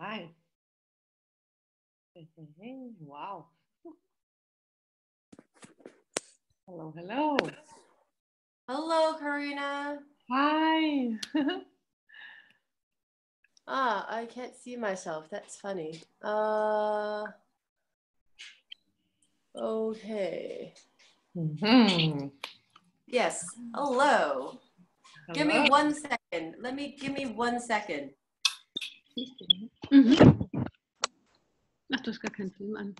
Hi. Wow. Hello, hello. Hello, Karina. Hi. I can't see myself. That's funny. Okay. Mhm. Yes. Hello. Give me Hello. 1 second. Give me 1 second. Mhm. Ach, du hast gar keinen Film an.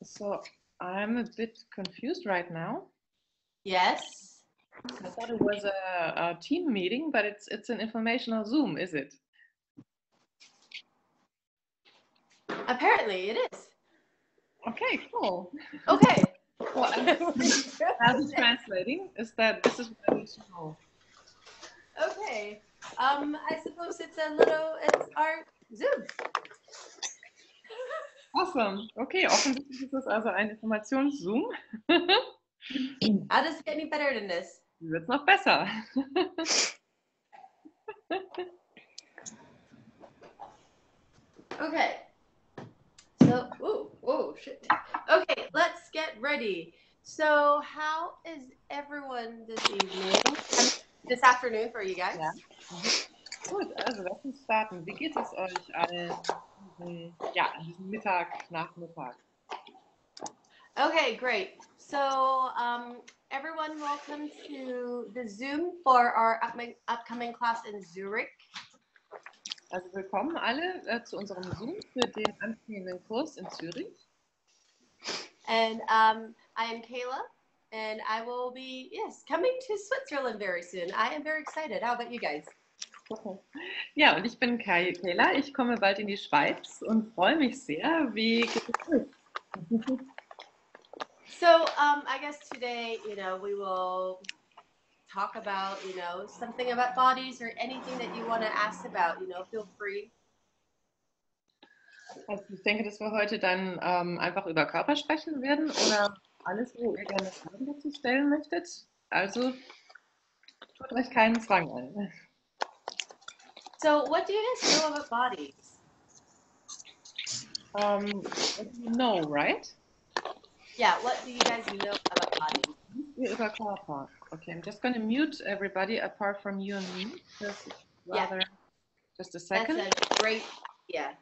So I'm a bit confused right now. Yes. I thought it was a team meeting, but it's an informational Zoom, is it? Apparently it is. Okay, cool. Okay. Well, I'll be translating. Is that this is what I need to know? Okay. I suppose it's our Zoom. Awesome. Okay, offensichtlich ist es also ein Informations-Zoom. How does it get any better than this? Wie wird's noch besser? Okay. So, whoa, shit. Okay, let's get ready. So, how is everyone this evening? This afternoon for you guys? Ja. Gut, also lass uns starten. Wie geht es euch allen an diesem Nachmittag? Okay, great. So, everyone, welcome to the Zoom for our upcoming class in Zurich. Also willkommen alle zu unserem Zoom für den anstehenden Kurs in Zürich. And I am Kayla, and I will be, coming to Switzerland very soon. I am very excited. How about you guys? Ja, und ich bin Kayla. Ich komme bald in die Schweiz und freue mich sehr. Wie geht es euch? So, I guess today, we will talk about, something about bodies or anything that you want to ask about, feel free. Also ich denke, dass wir heute dann einfach über Körper sprechen werden oder alles, wo ihr gerne Fragen dazu stellen möchtet. Also tut euch keinen Zwang an. So, what do you guys know about bodies? What do you know, right? Yeah, what do you guys know about bodies? Über Körper. Okay, I'm just going to mute everybody apart from you and me. Just a second. That's a great idea.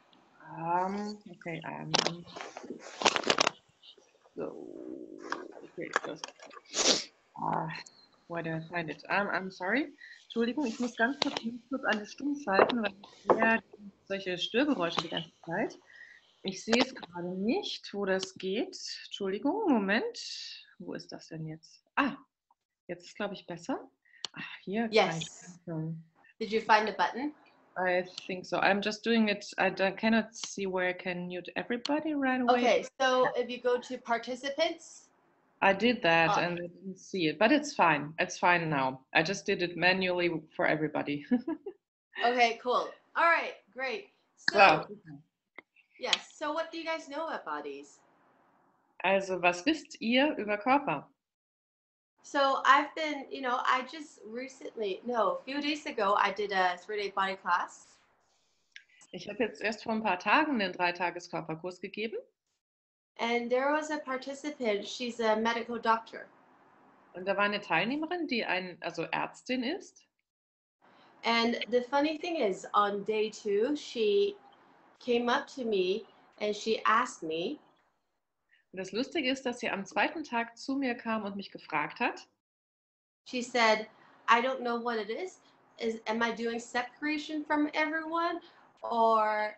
Okay, so okay, where do I find it? I'm sorry. Entschuldigung, ich muss ganz kurz alles stumm schalten, weil ich solche Störgeräusche die ganze Zeit. Ich sehe es gerade nicht, wo das geht. Entschuldigung, Moment. Wo ist das denn jetzt? Jetzt ist, glaube ich, besser. Hier. Yes. Did you find the button? I think so. I'm just doing it. I cannot see where I can mute everybody right away. Okay, so if you go to participants. I did that and I didn't see it, but it's fine. It's fine now. I just did it manually for everybody. Okay, cool. All right, great. So, yes. So what do you guys know about bodies? Also, was wisst ihr über Körper? So I've been, I just a few days ago, I did a 3-day body class. Ich habe jetzt erst vor ein paar Tagen den 3-Tages-Körperkurs gegeben. And there was a participant, she's a medical doctor. Und da war eine Teilnehmerin, die Ärztin ist. And the funny thing is, on day 2, she came up to me and she asked me. Und das Lustige ist, dass sie am 2. Tag zu mir kam und mich gefragt hat. She said, I don't know what it is. Am I doing separation from everyone? Or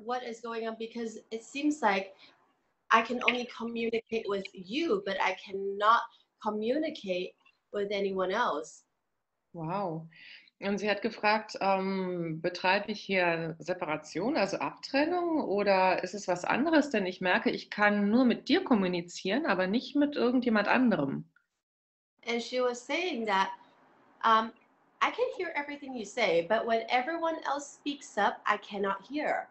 what is going on? Because it seems like I can only communicate with you, but I cannot communicate with anyone else. Wow. Und sie hat gefragt, betreibe ich hier Separation, also Abtrennung, oder ist es was anderes? Denn ich merke, ich kann nur mit dir kommunizieren, aber nicht mit irgendjemand anderem. And she was saying that I can hear everything you say, but when everyone else speaks up, I cannot hear.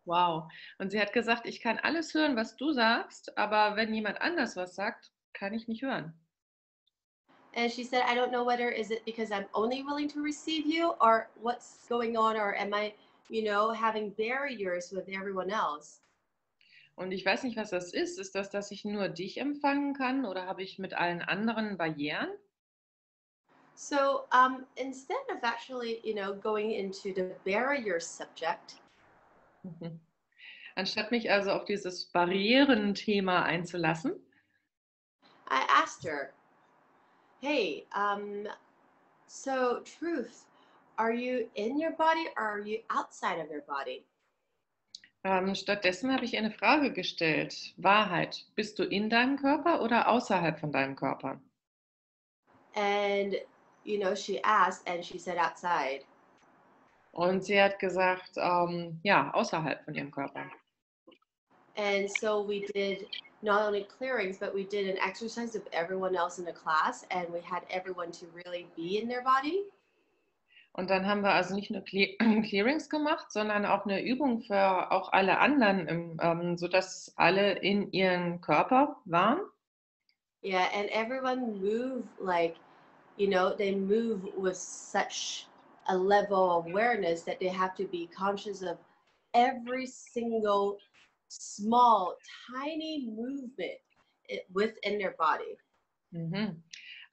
Wow. Und sie hat gesagt, ich kann alles hören, was du sagst, aber wenn jemand anders was sagt, kann ich nicht hören. And she said, I don't know whether is it because I'm only willing to receive you or what's going on, or am I, having barriers with everyone else? Und ich weiß nicht, was das ist. Ist das, dass ich nur dich empfangen kann oder habe ich mit allen anderen Barrieren? So instead of actually, going into the barrier subject, Mhm. Anstatt mich also auf dieses Barrierenthema einzulassen, I asked her, hey, so truth, are you in your body or are you outside of your body? stattdessen habe ich ihr eine Frage gestellt. Wahrheit, bist du in deinem Körper oder außerhalb von deinem Körper? And, she asked and she said outside. Und sie hat gesagt, ja, außerhalb von ihrem Körper. And so we did not only clearings, but we did an exercise of everyone else in the class, and we had everyone to really be in their body. Und dann haben wir also nicht nur Clearings gemacht, sondern auch eine Übung für auch alle anderen, sodass alle in ihren Körper waren. Yeah, and everyone moved like, they move with such a level of awareness that they have to be conscious of every single small, tiny movement within their body. Mhm.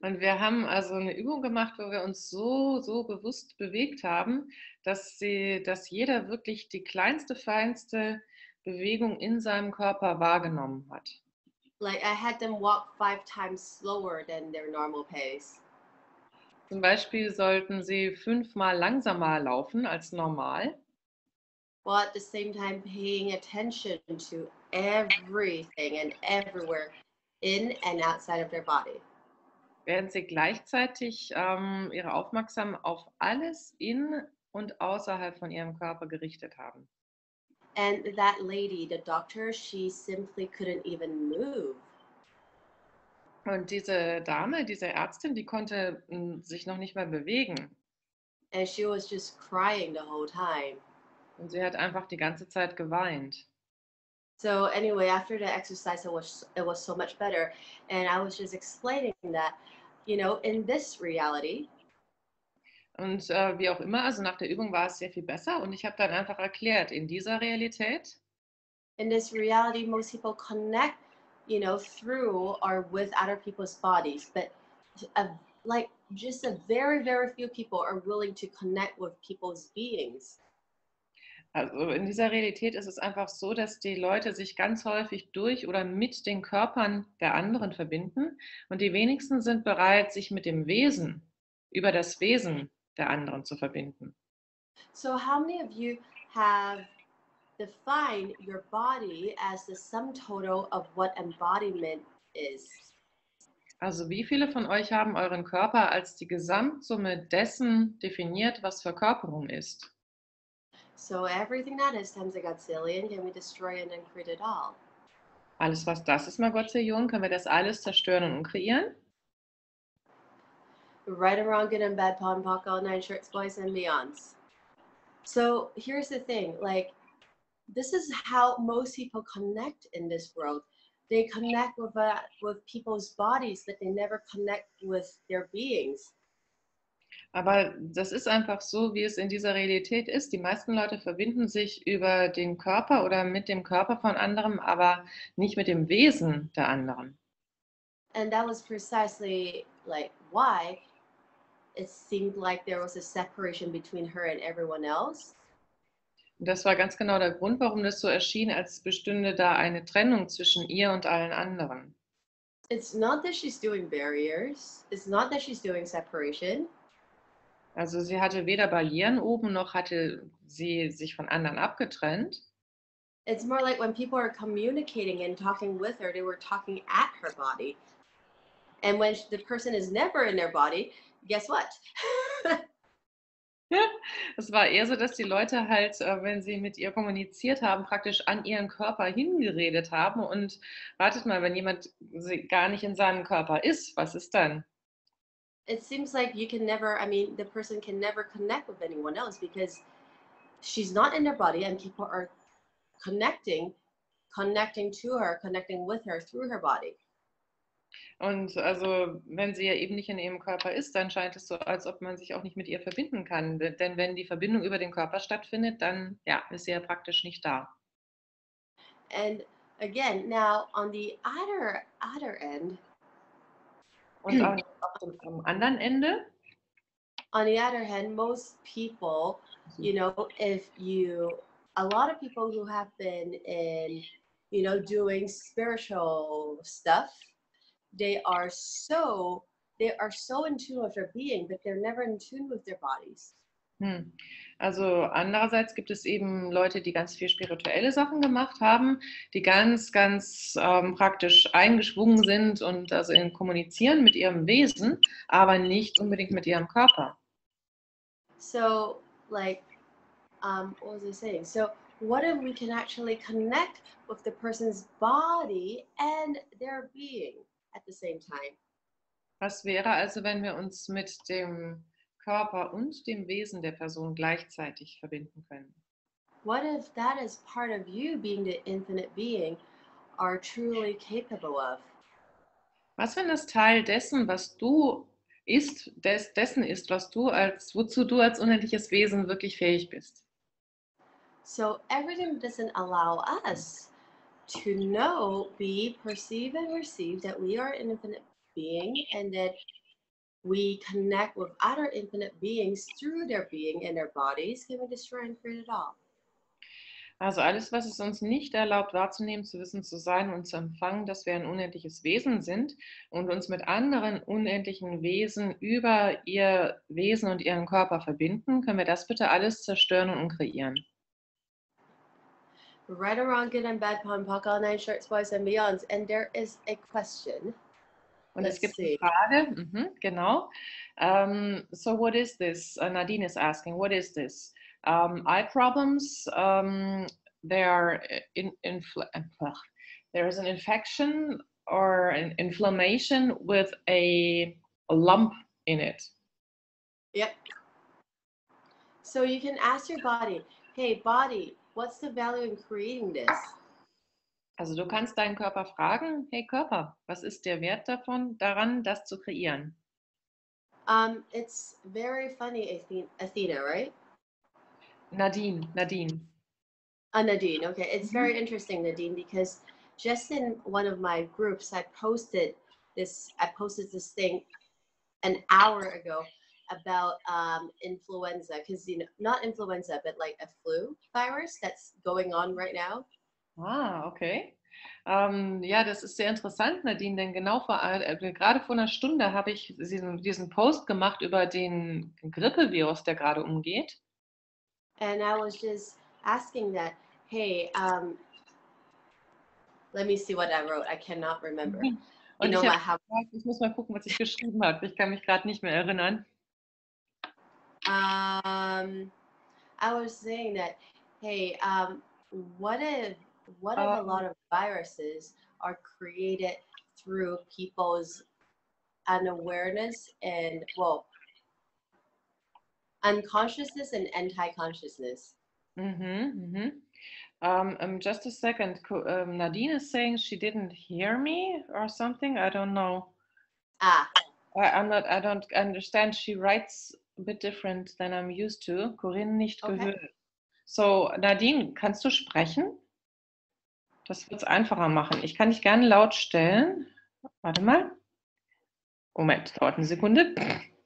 Und wir haben also eine Übung gemacht, wo wir uns so bewusst bewegt haben, dass jeder wirklich die kleinste, feinste Bewegung in seinem Körper wahrgenommen hat. Like I had them walk 5 times slower than their normal pace. Zum Beispiel sollten sie 5-mal langsamer laufen als normal, While at the same time paying attention to everything and everywhere in and outside of their body. während sie gleichzeitig ihre Aufmerksamkeit auf alles in und außerhalb von ihrem Körper gerichtet haben. And that lady, the doctor, she simply couldn't even move. Und diese Dame, diese Ärztin, die konnte sich noch nicht mal bewegen. And she was just crying the whole time. Und sie hat einfach die ganze Zeit geweint. So anyway, after the exercise, it was so much better. And I was just explaining that, in this reality, Und wie auch immer, also nach der Übung war es sehr viel besser. Und ich habe dann einfach erklärt, in dieser Realität most people connect, through or with other people's bodies. But like just a very, very few people are willing to connect with people's beings. Also in dieser Realität ist es einfach so, dass die Leute sich ganz häufig durch oder mit den Körpern der anderen verbinden und die wenigsten sind bereit, sich mit dem Wesen, über das Wesen der anderen zu verbinden. So how many of you have defined your body as the sum total of what embodiment is? Also wie viele von euch haben euren Körper als die Gesamtsumme dessen definiert, was Verkörperung ist? So everything that is times a godzillion, can we destroy and then create it all? Alles, was das ist, mal Gottzillion, können wir das alles zerstören und umkreieren? Right and wrong, good and bad, pon pock, all nine shirts, boys and beyonds. So here's the thing, like this is how most people connect in this world. They connect with people's bodies, but they never connect with their beings. Aber das ist einfach so, wie es in dieser Realität ist. Die meisten Leute verbinden sich über den Körper oder mit dem Körper von anderen, aber nicht mit dem Wesen der anderen. And that was precisely like why it seemed like there was a separation between her and everyone else. Und das war ganz genau der Grund, warum das so erschien, als bestünde da eine Trennung zwischen ihr und allen anderen. It's not that she's doing barriers. It's not that she's doing separation. Also sie hatte weder Barrieren oben, noch hatte sie sich von anderen abgetrennt. It's more like when people are communicating and talking with her, they were talking at her body. And when the person is never in their body, guess what? Ja, es war eher so, dass die Leute halt, wenn sie mit ihr kommuniziert haben, praktisch an ihren Körper hingeredet haben. Und wartet mal, wenn jemand gar nicht in seinem Körper ist, was ist dann? it seems like you can never, I mean, the person can never connect with anyone else because she's not in their body and people are connecting to her, connecting with her through her body. Und also, wenn sie ja eben nicht in ihrem Körper ist, dann scheint es so, als ob man sich auch nicht mit ihr verbinden kann. Denn wenn die Verbindung über den Körper stattfindet, dann ja, ist sie ja praktisch nicht da. And again, now on the other end, Und auch am anderen Ende, on the other hand, most people, you know, a lot of people who have been in, you know, doing spiritual stuff, they are so in tune with their being, but they're never in tune with their bodies. Also andererseits gibt es eben Leute, die ganz viel spirituelle Sachen gemacht haben, die ganz praktisch eingeschwungen sind und also kommunizieren mit ihrem Wesen, aber nicht unbedingt mit ihrem Körper. So, like, what was I saying? So, what if we can actually connect with the person's body and their being at the same time? Was wäre also, wenn wir uns mit dem Körper und dem Wesen der Person gleichzeitig verbinden können? What if that is part of you being the infinite being are truly capable of? Was, wenn das Teil dessen, was du ist, dessen ist, wozu du als unendliches Wesen wirklich fähig bist? So everything doesn't allow us to know, be, perceive, and receive that we are an infinite being and that we connect with other infinite beings through their being and their bodies. Can we destroy and create it all? Also alles, was es uns nicht erlaubt wahrzunehmen, zu wissen, zu sein und zu empfangen, dass wir ein unendliches Wesen sind und uns mit anderen unendlichen Wesen über ihr Wesen und ihren Körper verbinden, können wir das bitte alles zerstören und kreieren. Right or wrong, good and bad, pon, pock, all nine shorts, boys and beyonds. And there is a question. Und es gibt eine Frage, genau. So what is this? Nadine is asking, what is this? Eye problems, there is an infection or an inflammation with a lump in it. Yep. So you can ask your body, hey body, what's the value in creating this? Also du kannst deinen Körper fragen, hey Körper, was ist der Wert daran, das zu kreieren? It's very funny, Athena, right? Nadine. Nadine, okay. It's very interesting, Nadine, because just in one of my groups, I posted this thing an hour ago about influenza, because not influenza, but like a flu virus that's going on right now. Ah, okay. Ja, das ist sehr interessant, Nadine, denn gerade vor einer Stunde habe ich diesen Post gemacht über den Grippevirus, der gerade umgeht. And I was just asking that, hey, let me see what I wrote. I cannot remember. Und ich muss mal gucken, was ich geschrieben habe. Ich kann mich gerade nicht mehr erinnern. I was saying that, hey, what if a lot of viruses are created through people's unawareness and, well, unconsciousness and anti-consciousness? Just a second. Nadine is saying she didn't hear me or something. I don't know. I don't understand. She writes a bit different than I'm used to. Corinne nicht gehört. So, Nadine, kannst du sprechen? Das wird es einfacher machen. Ich kann dich gerne laut stellen. Warte mal. Moment, dauert eine Sekunde.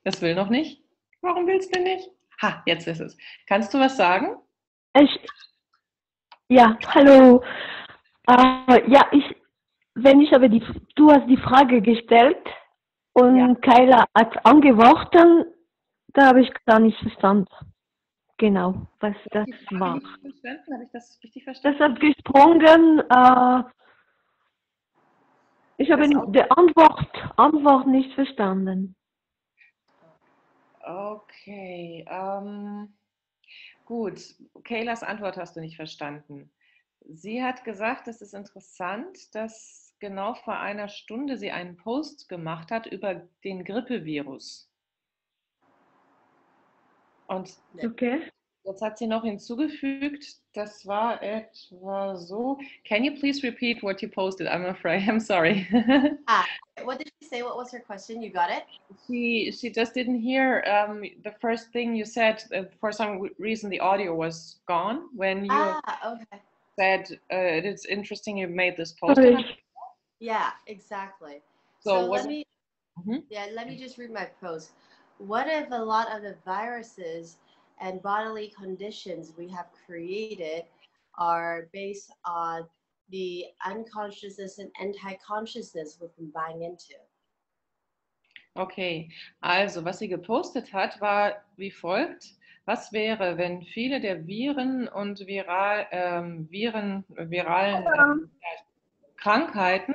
Es will noch nicht. Warum willst du nicht? Ha, jetzt ist es. Kannst du was sagen? Ja, hallo. Ja, du hast die Frage gestellt und Kayla hat angeworfen, da habe ich gar nicht verstanden. Genau, was das war. Habe ich das richtig verstanden? Das hat gesprungen. Ich habe die Antwort nicht verstanden. Okay, gut. Kaylas Antwort hast du nicht verstanden. Sie hat gesagt, es ist interessant, dass genau vor einer Stunde sie einen Post gemacht hat über den Grippevirus. Und Okay. jetzt hat sie noch hinzugefügt, das war etwa so. Can you please repeat what you posted? I'm afraid. I'm sorry. What did she say? What was her question? You got it? She just didn't hear the first thing you said. For some reason, the audio was gone when you Okay. said it's interesting you made this post. Sorry. Yeah, exactly. So So was let me Mhm. let me just read my post. What if a lot of the viruses and bodily conditions we have created are based on the unconsciousness and anti-consciousness we've been buying into? Okay, also was sie gepostet hat, war wie folgt. Was wäre, wenn viele der Viren und viralen Krankheiten,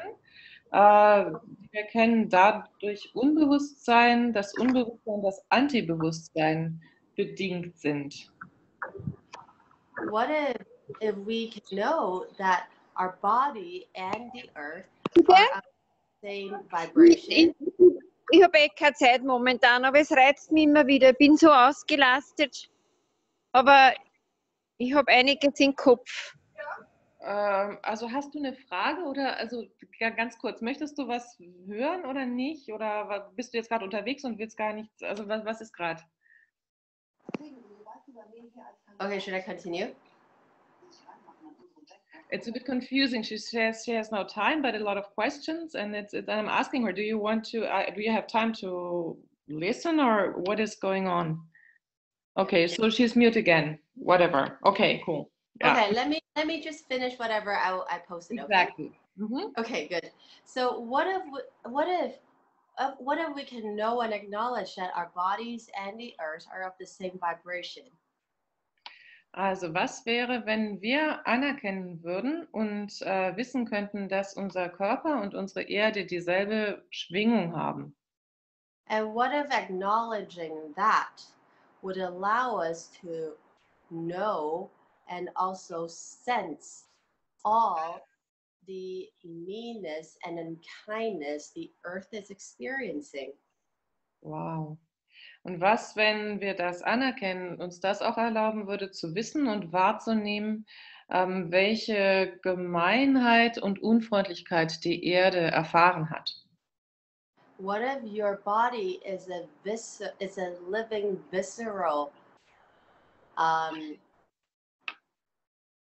die wir kennen, dadurch Unbewusstsein, das Unbewusstsein, das Antibewusstsein bedingt sind? What if we can know that our body and the earth Bitte? are of the same vibration? Ich habe keine Zeit momentan, aber es reizt mich immer wieder. Ich bin so ausgelastet, aber ich habe einiges im Kopf. Also hast du eine Frage oder also ja, ganz kurz, möchtest du was hören oder nicht? Oder bist du jetzt gerade unterwegs und willst gar nichts? Also was ist gerade? Okay, should I continue? It's a bit confusing. She says she has no time, but a lot of questions, and I'm asking her, do you have time to listen, or what is going on? Okay, so she's mute again. Whatever. Okay, cool. Yeah. Okay, let me just finish whatever I posted. Exactly. Okay? Mhm. Okay, good. So what if we can know and acknowledge that our bodies and the earth are of the same vibration? Also was wäre, wenn wir anerkennen würden und wissen könnten, dass unser Körper und unsere Erde dieselbe Schwingung haben? And what if acknowledging that would allow us to know and also sense all the meanness and unkindness the earth is experiencing? Wow. Und was, wenn wir das anerkennen, uns das auch erlauben würde, zu wissen und wahrzunehmen, welche Gemeinheit und Unfreundlichkeit die Erde erfahren hat? What if your body is a living visceral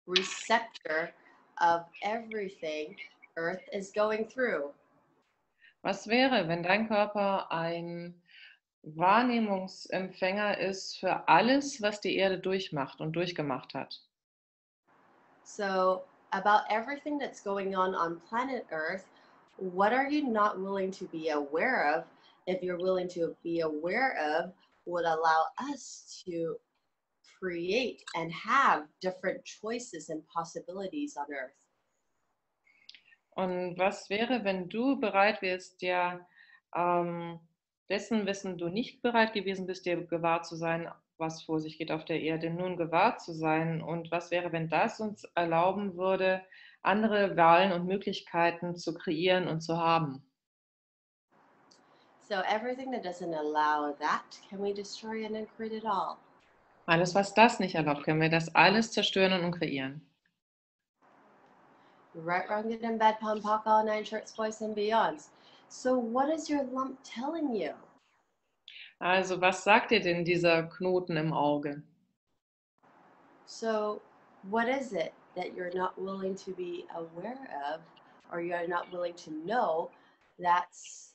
receptor of everything Earth is going through? Was wäre, wenn dein Körper ein Wahrnehmungsempfänger ist für alles, was die Erde durchmacht und durchgemacht hat? So, about everything that's going on planet Earth, what are you not willing to be aware of? If you're willing to be aware of, would allow us to create and have different choices and possibilities on Earth. Und was wäre, wenn du bereit wärst, ja, dessen, wessen du nicht bereit gewesen bist, dir gewahr zu sein, was vor sich geht auf der Erde, nun gewahr zu sein? Und was wäre, wenn das uns erlauben würde, andere Wahlen und Möglichkeiten zu kreieren und zu haben? So everything that doesn't allow that, can we destroy and then create it all? Alles, was das nicht erlaubt, können wir das alles zerstören und kreieren. Right, wrong, good and bad, pom, pock, all nine shorts, boys and beyonds. So what is your lump telling you? Also, was sagt dir denn dieser Knoten im Auge? So what is it that you're not willing to be aware of, or you're not willing to know, that's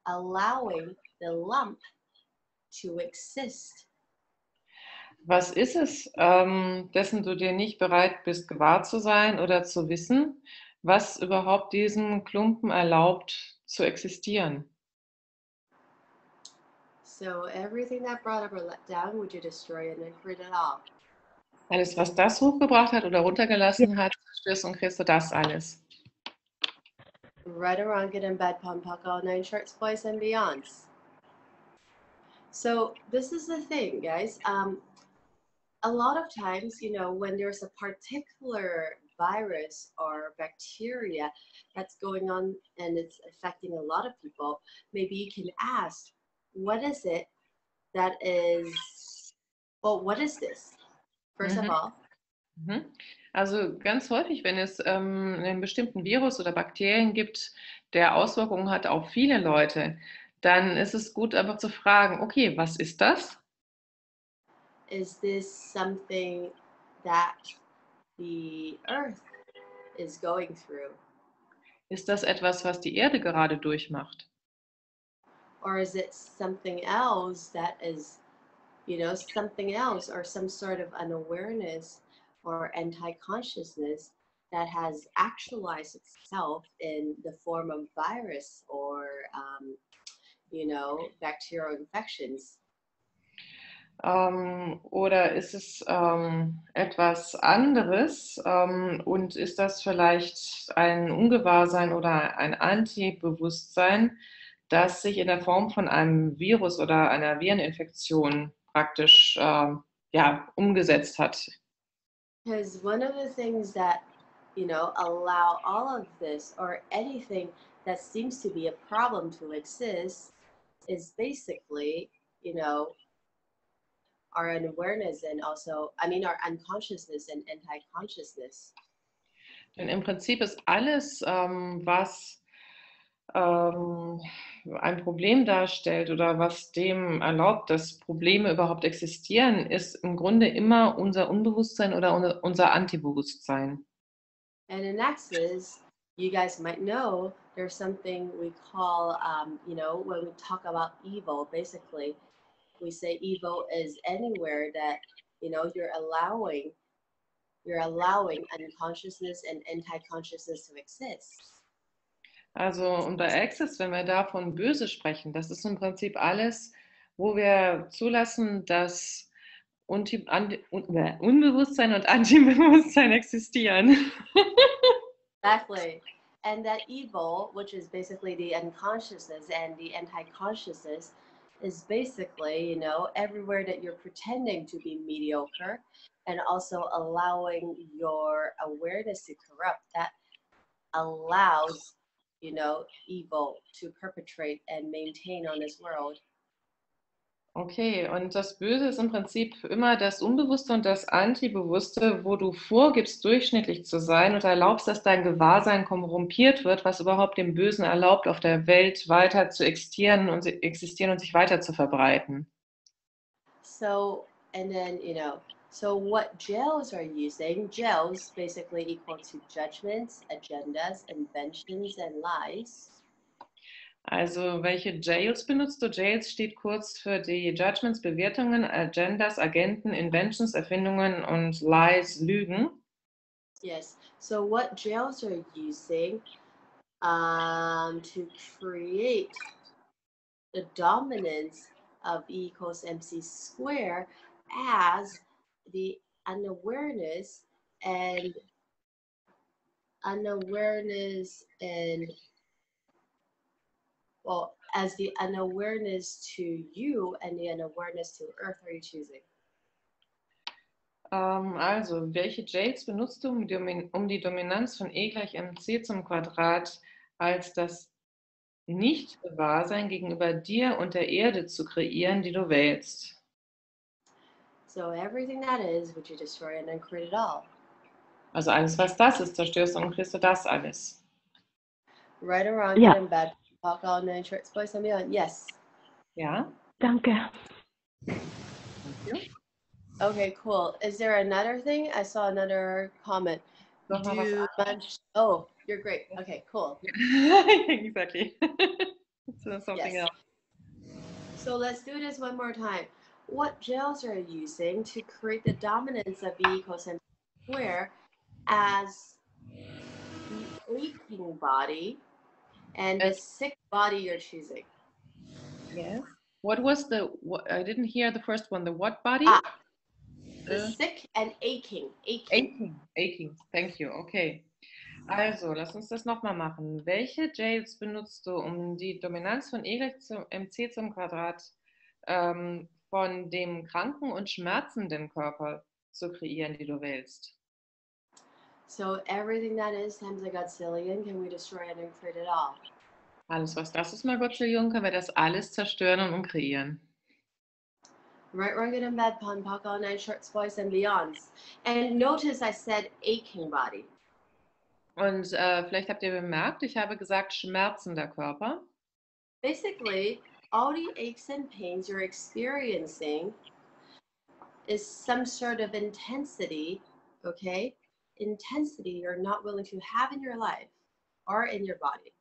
allowing the lump to exist? Was ist es, dessen du dir nicht bereit bist, gewahr zu sein oder zu wissen, was überhaupt diesen Klumpen erlaubt zu existieren? So everything that brought up or let down, would you destroy and then create it all? Alles, was das hochgebracht hat oder runtergelassen hat, zerstörst und kriegst du das alles. Right or wrong, good and bad, pom, pock, all nine shorts, boys and beyonds. So this is the thing, guys. A lot of times, you know, when there's a particular virus or bacteria that's going on and it's affecting a lot of people, maybe you can ask, what is it that is, well, what is this? First of Mhm. all. Mhm. Also ganz häufig, wenn es einen bestimmten Virus oder Bakterien gibt, der Auswirkungen hat auf viele Leute, dann ist es gut, einfach zu fragen, okay, was ist das? Is this something that the earth is going through? Ist das etwas, was die Erde gerade durchmacht? Or is it something else that is, something else or some sort of unawareness or anti-consciousness that has actualized itself in the form of virus or, bacterial infections? Oder ist es etwas anderes? Und ist das vielleicht ein Ungewahrsein oder ein Antibewusstsein, das sich in der Form von einem Virus oder einer Vireninfektion praktisch ja, umgesetzt hat? Because one of the things that, allow all of this or anything that seems to be a problem to exist is basically, our unawareness and also, our unconsciousness and anti-consciousness. Denn im Prinzip ist alles, was ein Problem darstellt oder was dem erlaubt, dass Probleme überhaupt existieren, ist im Grunde immer unser Unbewusstsein oder unser Antibewusstsein. And in Axis, you guys might know there's something we call, when we talk about evil, basically, we say evil is anywhere that, you're allowing unconsciousness and anti-consciousness to exist. Also, und bei Access, wenn wir davon böse sprechen, das ist im Prinzip alles, wo wir zulassen, dass Unbewusstsein und Antibewusstsein existieren. Exactly. And that evil, which is basically the unconsciousness and the anti-consciousness, is basically, everywhere that you're pretending to be mediocre and also allowing your awareness to corrupt, that allows, evil to perpetrate and maintain on this world. Okay, und das Böse ist im Prinzip immer das Unbewusste und das Antibewusste, wo du vorgibst, durchschnittlich zu sein und erlaubst, dass dein Gewahrsein korrumpiert wird, was überhaupt dem Bösen erlaubt, auf der Welt weiter zu existieren und sich weiter zu verbreiten. So, and then, so what jails are using? Jails basically equal to judgments, agendas, inventions, and lies. Also, welche Jails benutzt du? Jails steht kurz für die Judgments, Bewertungen, Agendas, Agenten, Inventions, Erfindungen und Lies, Lügen. Yes. So what jails are using to create the dominance of E equals MC square as the unawareness and well, as the unawareness to you and the unawareness to Earth are you choosing? Also, welche Jails benutzt du, um die Dominanz von E gleich mc zum Quadrat als das Nicht-Gewahrsein gegenüber dir und der Erde zu kreieren, die du wählst? So everything that is, would you destroy and then create it all? Also alles, was das ist, zerstörst du und kriegst du das alles. Right or wrong, Ja. good and bad, talk all nine shorts, boys and beyond. Yes. Ja? Danke. Thank you. Okay, cool. Is there another thing? I saw another comment. Noch mal was Oh, you're great. Okay, cool. Exactly. So something Yes. else. So let's do this one more time. What jails are you using to create the dominance of E equals MC square as the aching body and the sick body you're choosing? Yes. What was I didn't hear the first one. The what body? The sick and aching. Aching. Thank you. Okay. Also, lass uns das nochmal machen. Welche Jails benutzt du, um die Dominanz von E gleich zum mc zum Quadrat von dem kranken und schmerzenden Körper zu kreieren, die du wählst? So everything that is times a godzillion, can we destroy it and create it all? Alles, was das ist, mal Gottschalk, können wir das alles zerstören und umkreieren. Right, wrong, good and bad, pun, puck, all nine shorts, boys, and beyonds. And notice I said aching body. Und vielleicht habt ihr bemerkt, ich habe gesagt schmerzender Körper. Basically, all the aches and pains you're experiencing is some sort of intensity, okay? Intensity you're not willing to have in your life or in your body.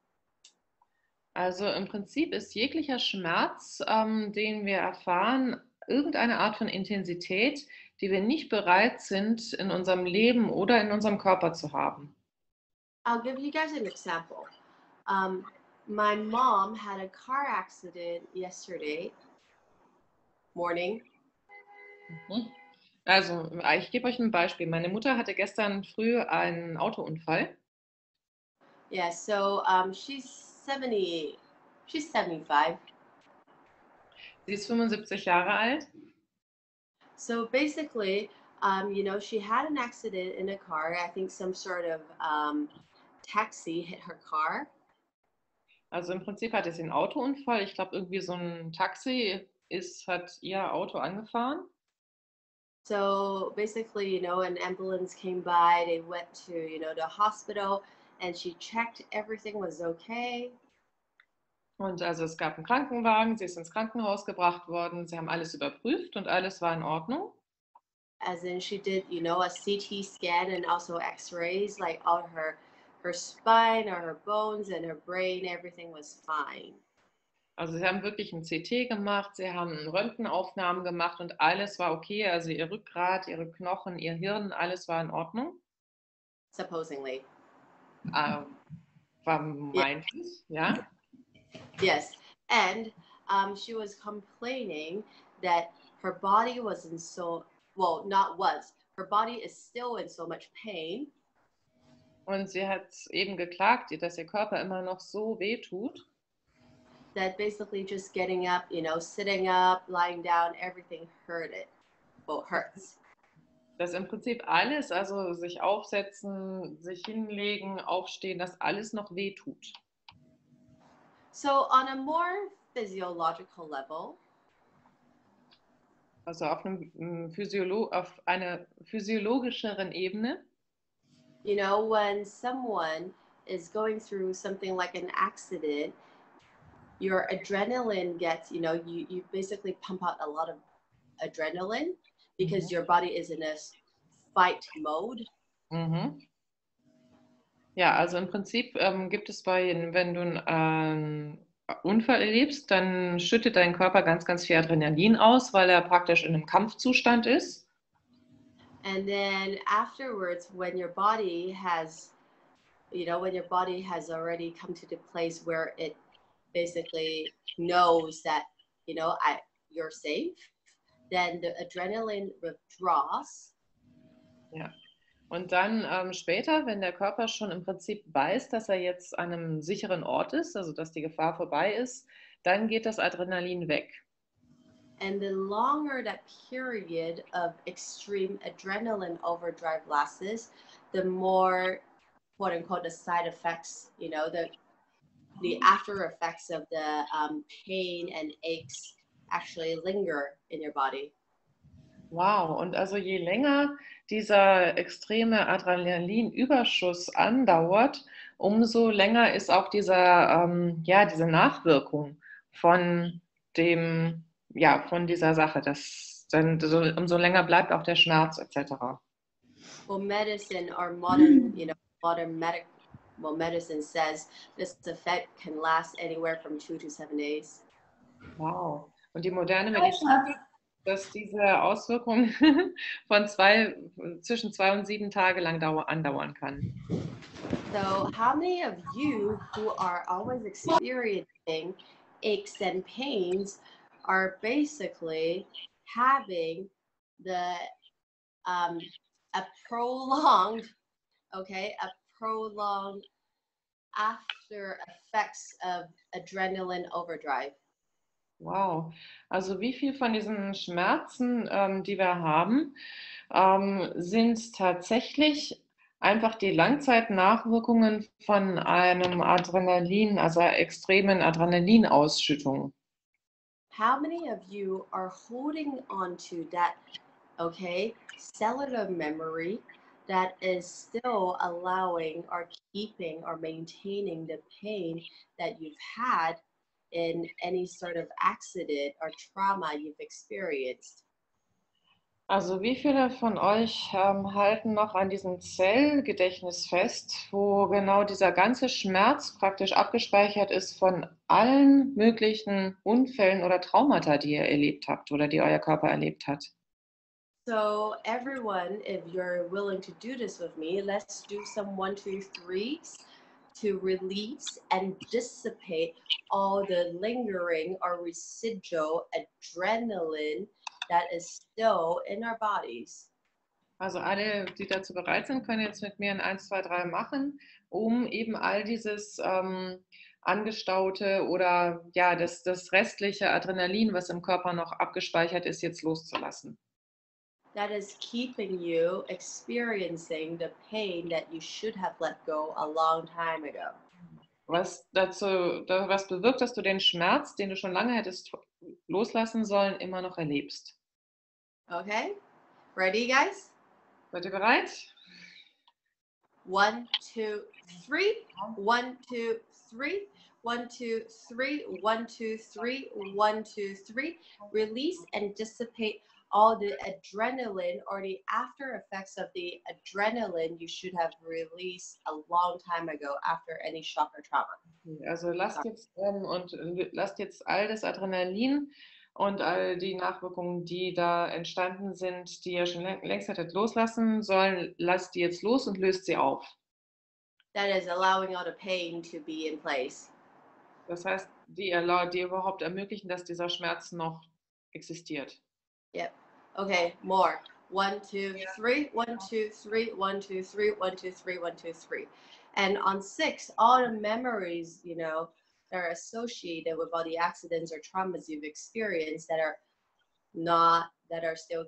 Also im Prinzip ist jeglicher Schmerz, den wir erfahren, irgendeine Art von Intensität, die wir nicht bereit sind, in unserem Leben oder in unserem Körper zu haben. I'll give you guys an example. My mom had a car accident yesterday morning. Also, ich gebe euch ein Beispiel. Meine Mutter hatte gestern früh einen Autounfall. Yeah, so she's 70, she's 75. Sie ist 75 Jahre alt. So basically, you know, she had an accident in a car. I think some sort of taxi hit her car. Also im Prinzip hatte sie einen Autounfall. Ich glaube, irgendwie so ein Taxi hat ihr Auto angefahren. So basically, you know, an ambulance came by. They went to, you know, the hospital, and she checked everything was okay. Und also es gab einen Krankenwagen, sie ist ins Krankenhaus gebracht worden, sie haben alles überprüft und alles war in Ordnung. As in, she did, you know, a CT scan and also X-rays, like all her spine or her bones and her brain, everything was fine. Also sie haben wirklich ein CT gemacht, sie haben Röntgenaufnahmen gemacht und alles war okay. Also ihr Rückgrat, ihre Knochen, ihr Hirn, alles war in Ordnung. Supposedly. Vermeintlich, ja. Yes, and she was complaining that her body was in so, well, not was, her body is still in so much pain. Und sie hat eben geklagt, dass ihr Körper immer noch so weh tut. That basically just getting up, you know, sitting up, lying down, everything hurts. Dass im Prinzip alles, also sich aufsetzen, sich hinlegen, aufstehen, dass alles noch weh tut. So on a more physiological level, Also auf einer physiologischeren Ebene. you know, when someone is going through something like an accident, your adrenaline gets, you know, you basically pump out a lot of adrenaline because your body is in a fight mode. Mhm. Ja, also im Prinzip gibt es wenn du einen Unfall erlebst, dann schüttet dein Körper ganz, ganz viel Adrenalin aus, weil er praktisch in einem Kampfzustand ist. And then afterwards, when your body has, you know, when your body has already come to the place where it basically knows that, you know, you're safe, then the adrenaline withdraws. Ja. Und dann später, wenn der Körper schon im Prinzip weiß, dass er jetzt an einem sicheren Ort ist, also dass die Gefahr vorbei ist, dann geht das Adrenalin weg. And the longer that period of extreme adrenaline overdrive lasts, the more, quote unquote, the side effects, you know, the after effects of the pain and aches actually linger in your body. Wow, und also je länger dieser extreme Adrenalinüberschuss andauert, umso länger ist auch diese Nachwirkung von von dieser Sache. Umso länger bleibt auch der Schmerz etc. Well, medicine or modern, you know, medicine says this effect can last anywhere from 2 to 7 days. Wow. Und die moderne Medizin sagt, dass diese Auswirkung zwischen 2 und 7 Tage lang andauern kann. So how many of you who are always experiencing aches and pains are basically having a prolonged after effects of adrenaline overdrive? Wow, also wie viel von diesen Schmerzen, die wir haben, sind tatsächlich einfach die Langzeitnachwirkungen von einem Adrenalin, also extremen Adrenalinausschüttung. How many of you are holding on to that, okay, cellular memory that is still allowing or keeping or maintaining the pain that you've had in any sort of accident or trauma you've experienced? Also wie viele von euch halten noch an diesem Zellgedächtnis fest, wo genau dieser ganze Schmerz praktisch abgespeichert ist von allen möglichen Unfällen oder Traumata, die ihr erlebt habt oder die euer Körper erlebt hat? So everyone, if you're willing to do this with me, let's do some 1, 2, 3s to release and dissipate all the lingering or residual adrenaline that is still in our bodies. Also alle, die dazu bereit sind, können jetzt mit mir ein 1, 2, 3 machen, um eben all dieses angestaute oder ja, das restliche Adrenalin, was im Körper noch abgespeichert ist, jetzt loszulassen. That is keeping you experiencing the pain that you should have let go a long time ago. Was bewirkt, dass du den Schmerz, den du schon lange hättest loslassen sollen, immer noch erlebst. Okay? Ready, guys? Seid ihr bereit? 1, 2, 3. 1, 2, 3. 1, 2, 3. 1, 2, 3. 1, 2, 3. Release and dissipate all the adrenaline or the after effects of the adrenaline you should have released a long time ago after any shock or trauma. Also lasst jetzt all das Adrenalin und all die Nachwirkungen, die da entstanden sind, die ihr schon längst hättet loslassen sollen, lasst die jetzt los und löst sie auf. That is allowing all the pain to be in place. Das heißt, die überhaupt ermöglichen, dass dieser Schmerz noch existiert. Yep. Okay, more. 1, 2, 3. 1, 2, 3. 1, 2, 3. 1, 2, 3. 1, 2, 3. And on 6, all the memories, you know, that are associated with all the accidents or traumas you've experienced that are still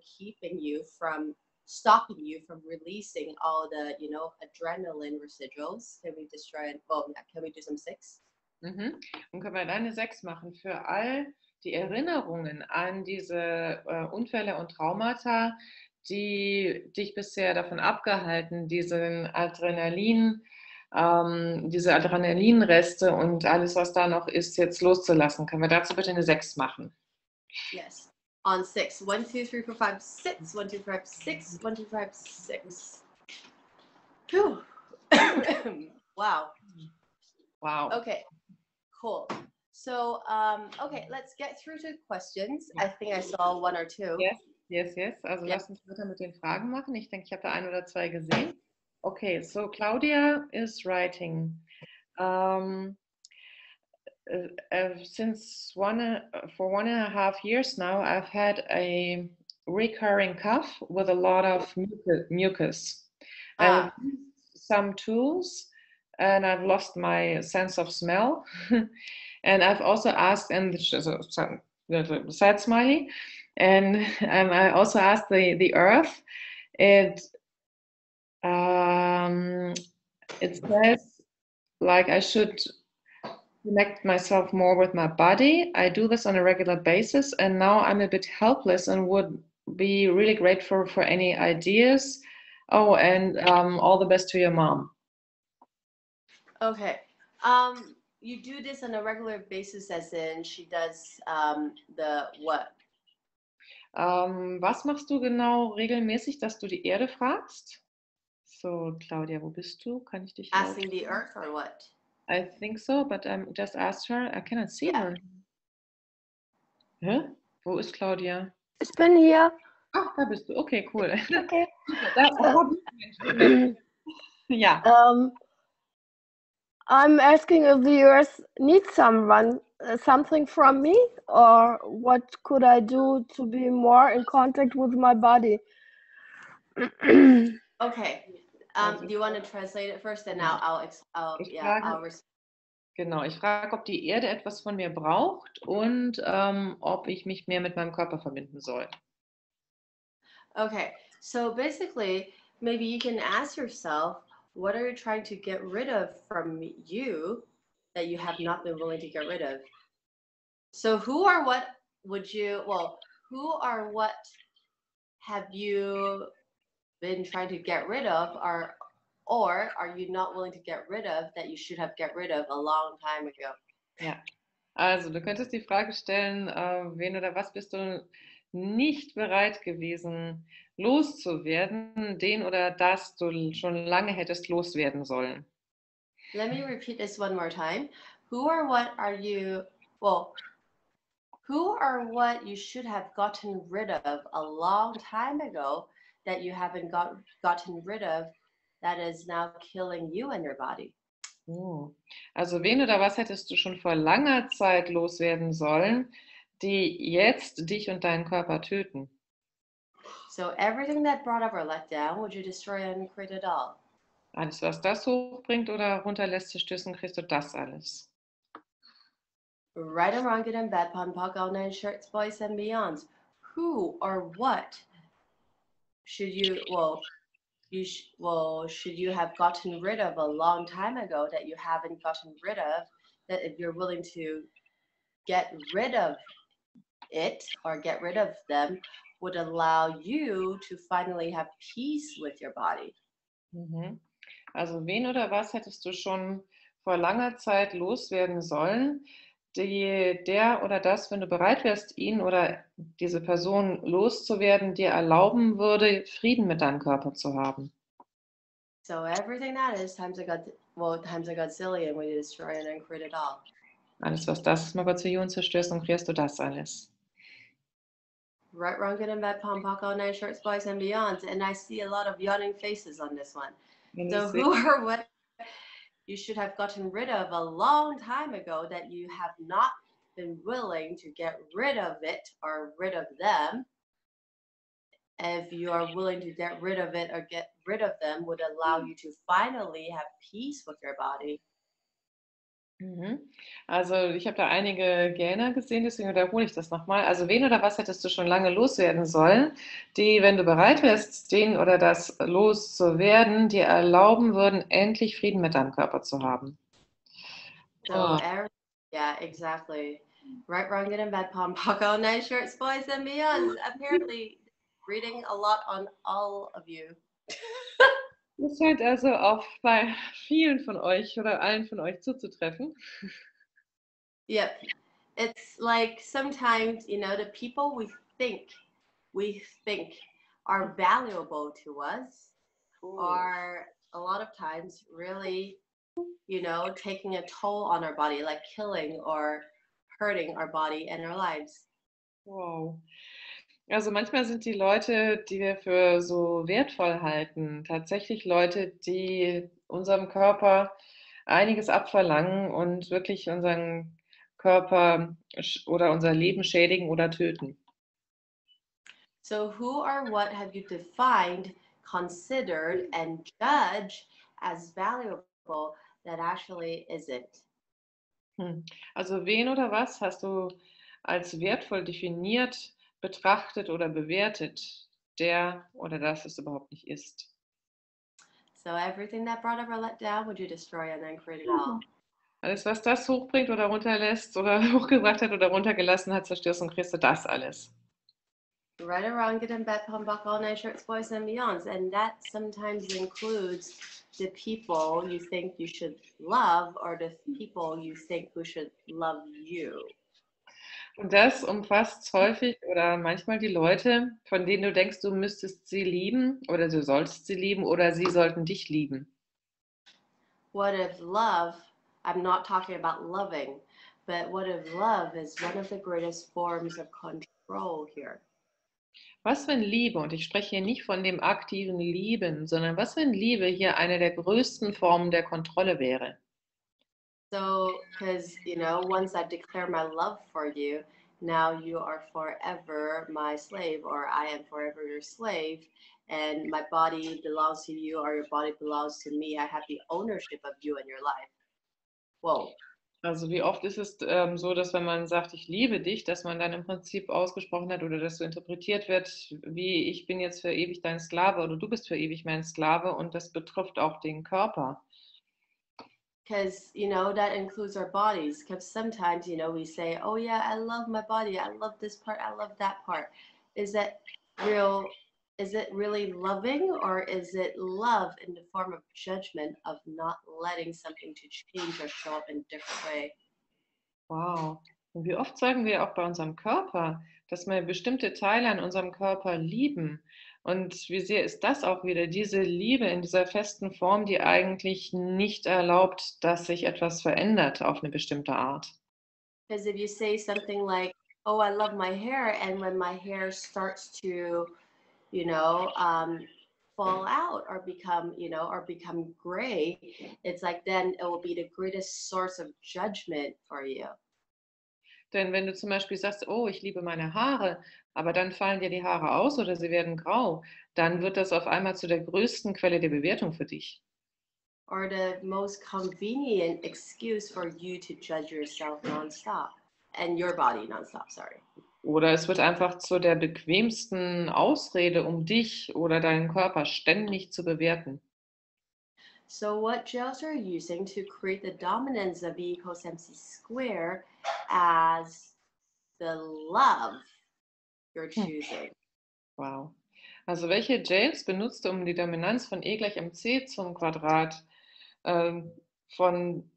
stopping you from releasing all the, you know, adrenaline residuals. Can we destroy it? Well, can we do some 6? Und können wir eine 6 machen für all die Erinnerungen an diese Unfälle und Traumata, die dich bisher davon abgehalten, diese Adrenalinreste und alles, was da noch ist, jetzt loszulassen. Können wir dazu bitte eine 6 machen? Yes. On 6. 1, 2, 3, 4, 5, 6. 1, 2, 3, 5, 6. 1, 2, 3, 5, 6. Whew. Wow. Wow. Okay. Cool. So, okay, let's get through to questions. I think I saw 1 or 2. Yes. Also lass uns weiter mit den Fragen machen. Ich denke, ich habe da 1 oder 2 gesehen. Okay, so Claudia is writing. Since for 1.5 years now, I've had a recurring cough with a lot of mucus. I've used some tools and I've lost my sense of smell. And I've also asked, and sad smiley, and I also asked the earth. It says like I should connect myself more with my body. I do this on a regular basis, and now I'm a bit helpless and would be really grateful for any ideas. Oh, and all the best to your mom. Okay. You do this on a regular basis, as in she does the what? Was machst du genau regelmäßig, dass du die Erde fragst? So, Claudia, wo bist du? Kann ich dich asking the earth or what? I think so, but I just asked her. I cannot see her. Hä? Wo ist Claudia? Ich bin hier. Ach, da bist du. Okay, cool. Okay. Ja. I'm asking if the earth needs something from me, or what could I do to be more in contact with my body? Okay. Do you want to translate it first, and now I'll respond. Genau, ich frage, ob die Erde etwas von mir braucht und ob ich mich mehr mit meinem Körper verbinden soll. Okay, so basically, maybe you can ask yourself, what are you trying to get rid of from you that you have not been willing to get rid of? So who or what would you, well, who or what have you been trying to get rid of, or are you not willing to get rid of that you should have get rid of a long time ago? Ja, also du könntest die Frage stellen, wen oder was bist du nicht bereit gewesen loszuwerden, den oder das du schon lange hättest loswerden sollen. Let me repeat this one more time. Who or what are you, well, who or what you should have gotten rid of a long time ago that you haven't gotten rid of that is now killing you and your body? Oh. Also wen oder was hättest du schon vor langer Zeit loswerden sollen, die jetzt dich und deinen Körper töten? So everything that brought up or let down, would you destroy and create it all? Alles, was das hochbringt oder runterlässt, zerstößen, kriegst du das alles. Right and wrong, good and bad, pon pock, all nine shirts, boys and beyonds. Who or what should you, well, should you have gotten rid of a long time ago that you haven't gotten rid of, that if you're willing to get rid of it or get rid of them would allow you to finally have peace with your body? Mhm. Also wen oder was hättest du schon vor langer Zeit loswerden sollen, der oder das, wenn du bereit wärst, ihn oder diese Person loszuwerden, dir erlauben würde, Frieden mit deinem Körper zu haben? So everything that is times a god, well, times a godzillion, we destroy and then create it all. Alles, was das ist, mal Gottzillionen zerstörst, dann kriegst du das alles. Right, wrong, good and bad, pom pock, all nine shorts, boys and beyonds. And I see a lot of yawning faces on this one. Wenn So ich sehe, who or what you should have gotten rid of a long time ago that you have not been willing to get rid of it or rid of them. If you are willing to get rid of it or get rid of them would allow you to finally have peace with your body. Mhm. Also ich habe da einige Gähner gesehen, deswegen wiederhole ich das nochmal. Also wen oder was hättest du schon lange loswerden sollen, die, wenn du bereit wärst, den oder das loszuwerden, dir erlauben würden, endlich Frieden mit deinem Körper zu haben? So, Oh. yeah, exactly. Right, wrong, good and bad, pom pock, all night shorts, boys and beyonds. Apparently, reading a lot on all of you. Das scheint also auch bei vielen von euch oder allen von euch zuzutreffen. Yep. It's like sometimes, you know, the people we think are valuable to us are a lot of times really, you know, taking a toll on our body, like killing or hurting our body and our lives. Wow. Also manchmal sind die Leute, die wir für so wertvoll halten, tatsächlich Leute, die unserem Körper einiges abverlangen und wirklich unseren Körper oder unser Leben schädigen oder töten. So who or what have you defined, considered, and judged as valuable that actually isn't? Also wen oder was hast du als wertvoll definiert, betrachtet oder bewertet, der oder das es überhaupt nicht ist? So everything that brought up or let down, would you destroy and then create it all? Alles, was das hochbringt oder runterlässt oder hochgebracht hat oder runtergelassen hat, zerstörst und kriegst du das alles. Right or wrong, good and bad, pom pock, all night shirts, boys and beyonds. And that sometimes includes the people you think you should love or the people you think who should love you. Und das umfasst häufig oder manchmal die Leute, von denen du denkst, du müsstest sie lieben oder du solltest sie lieben oder sie sollten dich lieben. What if love, I'm not talking about loving, but what if love is one of the greatest forms of control here? Was, wenn Liebe, und ich spreche hier nicht von dem aktiven Lieben, sondern was, wenn Liebe hier eine der größten Formen der Kontrolle wäre? So, because, you know, once I declare my love for you, now you are forever my slave, or I am forever your slave, and my body belongs to you, or your body belongs to me. I have the ownership of you and your life. Whoa. Also wie oft ist es so, dass wenn man sagt, ich liebe dich, dass man dann im Prinzip ausgesprochen hat oder dass so interpretiert wird, wie ich bin jetzt für ewig dein Sklave oder du bist für ewig mein Sklave und das betrifft auch den Körper. Because, that includes our bodies. Because sometimes, we say, oh, yeah, I love my body. I love this part. I love that part. Is that real? Is it really loving, or is it love in the form of judgment of not letting something to change or show up in a different way? Wow. Und wie oft sagen wir auch bei unserem Körper, dass wir bestimmte Teile an unserem Körper lieben. Und wie sehr ist das auch wieder diese Liebe in dieser festen Form, die eigentlich nicht erlaubt, dass sich etwas verändert auf eine bestimmte Art. Because if you say something like, oh, I love my hair, and when my hair starts to, fall out or become gray, it's like then it will be the greatest source of judgment for you. Denn wenn du zum Beispiel sagst, oh, ich liebe meine Haare, aber dann fallen dir die Haare aus oder sie werden grau, dann wird das auf einmal zu der größten Quelle der Bewertung für dich. Or the most convenient excuse for you to judge yourself nonstop and your body nonstop, sorry. Oder es wird einfach zu der bequemsten Ausrede, um dich oder deinen Körper ständig zu bewerten. So what gels are you using to create the dominance of E equals MC square as the love you're choosing? Wow. Also welche Gels benutzt du, um die Dominanz von E gleich mc zum Quadrat von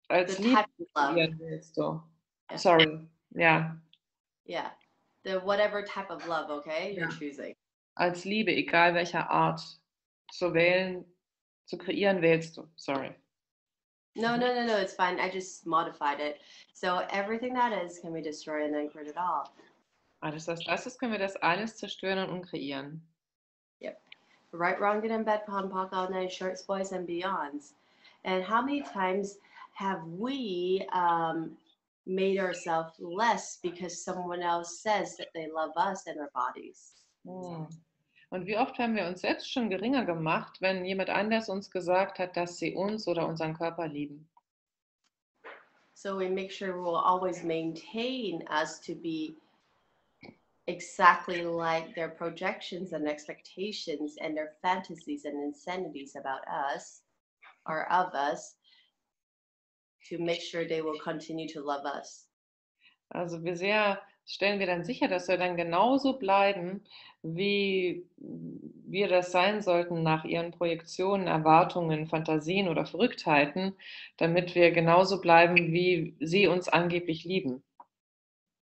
als The Liebe type of love. kreieren willst du? Yeah. Sorry, ja. Yeah. The whatever type of love, okay, you're choosing. Als Liebe, egal welcher Art, zu wählen, zu kreieren wählst du. Sorry. No, it's fine. I just modified it. So everything that is can be destroyed and then create it all. Alles, was das ist, können wir das alles zerstören und kreieren. Yep. Right, wrong, good and bad, pom, pock, all night, shorts, boys, and beyonds. And how many times have we made ourselves less because someone else says that they love us and our bodies? Und wie oft haben wir uns selbst schon geringer gemacht, wenn jemand anders uns gesagt hat, dass sie uns oder unseren Körper lieben? So we make sure we'll always maintain us to be exactly like their projections and expectations and their fantasies and insanities about us or of us to make sure they will continue to love us. Also wie sehr stellen wir dann sicher, dass wir dann genauso bleiben, wie wir das sein sollten nach ihren Projektionen, Erwartungen, Fantasien oder Verrücktheiten, damit wir genauso bleiben, wie sie uns angeblich lieben.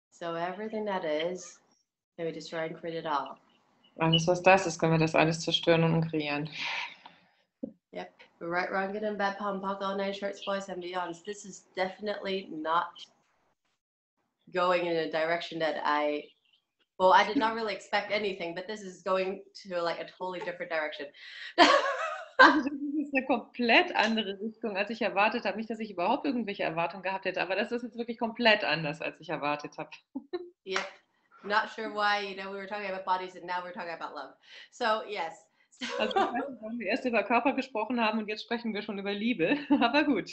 So everything that is, can we destroy and create it all? Alles, was das ist, können wir das alles zerstören und kreieren. Yep. Right, wrong, good and bad, pom, pock, all night, shorts, boys, and beyonds. This is definitely not going in a direction that I did not really expect anything, but this is going to like a totally different direction. Also das ist eine komplett andere Richtung, als ich erwartet habe. Nicht, dass ich überhaupt irgendwelche Erwartungen gehabt hätte, aber das ist jetzt wirklich komplett anders, als ich erwartet habe. Yep. Not sure why, we were talking about bodies and now we're talking about love. So, yes. Also ich weiß nicht, warum wir erst über Körper gesprochen haben und jetzt sprechen wir schon über Liebe, aber gut.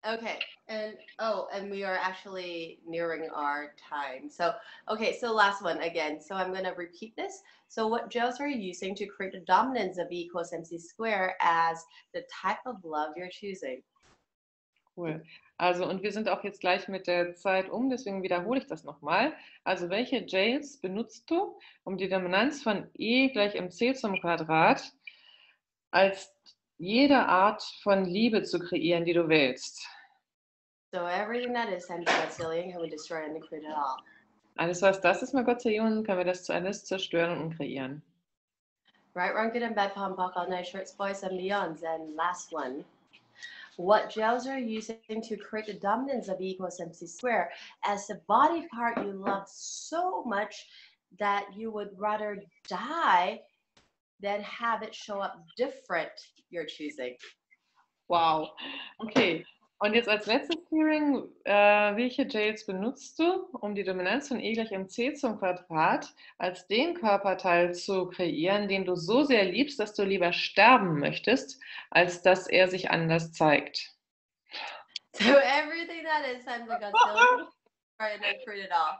Okay, and we are actually nearing our time. So, okay, so last one again. So I'm going to repeat this. So what gels are you using to create the dominance of E equals MC square as the type of love you're choosing? Cool. Also, und wir sind auch jetzt gleich mit der Zeit deswegen wiederhole ich das nochmal. Also, welche Gels benutzt du, um die Dominanz von E gleich mc zum Quadrat als jede Art von Liebe zu kreieren, die du wählst? So everything that is times Godzillion can we destroy and create it all. Alles, was das ist, mal Gott sei Dank, können wir das alles zerstören und kreieren. Right, wrong, good and bad, pom, pock, all night, shorts, boys, and beyonds. And last one. What gels are you using to create the dominance of E equals MC square as a body part you love so much that you would rather die than have it show up different you're choosing? Wow. Okay. Und jetzt als letztes Hearing, welche Gels benutzt du, um die Dominanz von E gleich mc zum Quadrat als den Körperteil zu kreieren, den du so sehr liebst, dass du lieber sterben möchtest, als dass er sich anders zeigt? So everything that is times I got silver and then print it off.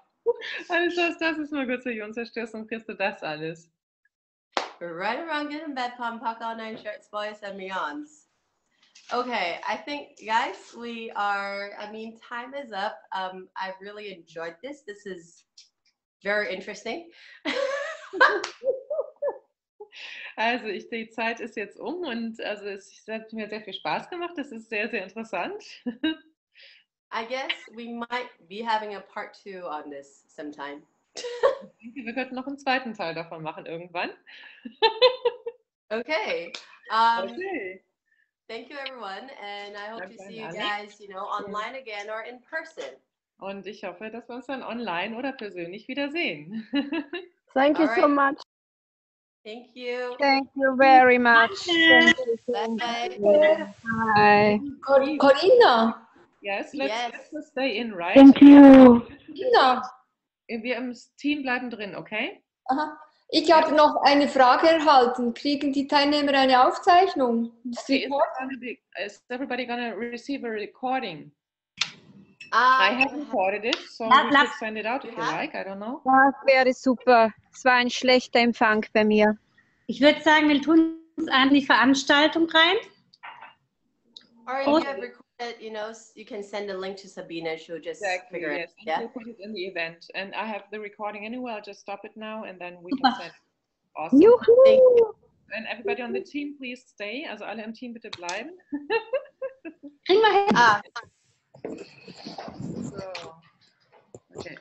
Alles, was das ist, mal kurz Millionen zerstörst, dann kriegst du das alles. Right around getting bed, pom pock all 9 shirts, boys and beyonds. Okay, I think, guys, we are, I mean, time is up. I really enjoyed this. This is very interesting. Also die Zeit ist jetzt um und also es hat mir sehr viel Spaß gemacht. Das ist sehr, sehr interessant. I guess we might be having a part 2 on this sometime. Ich denke, wir könnten noch einen zweiten Teil davon machen irgendwann. Okay. Okay. Thank you, everyone, and I hope to Danke see an you alle. guys, you know, online again or in person. Und ich hoffe, dass wir uns dann online oder persönlich wiedersehen. Thank you so Alright. much. Thank you. Thank you very much. Danke. Thank you. Bye. Bye. Corinna, Yes, Yes. let's stay in, right? Thank you. Corinna, Wir im Team bleiben drin, okay? aha. Ich habe noch eine Frage erhalten. Kriegen die Teilnehmer eine Aufzeichnung? Okay, is everybody gonna receive a recording? I have recorded it, so we could send it out if you like. I don't know. Das wäre super. Es war ein schlechter Empfang bei mir. Ich würde sagen, wir tun uns an die Veranstaltung rein. Or if you have recorded, you know, you can send a link to Sabina. She'll just figure it. Yes. Yeah. We'll put it in the event, and I have the recording anyway. I'll just stop it now, and then we Super. can send it. Awesome. Juhu! And everybody on the team, please stay. Also alle im Team bitte bleiben. Kriegen wir hin. Ah. So. Okay.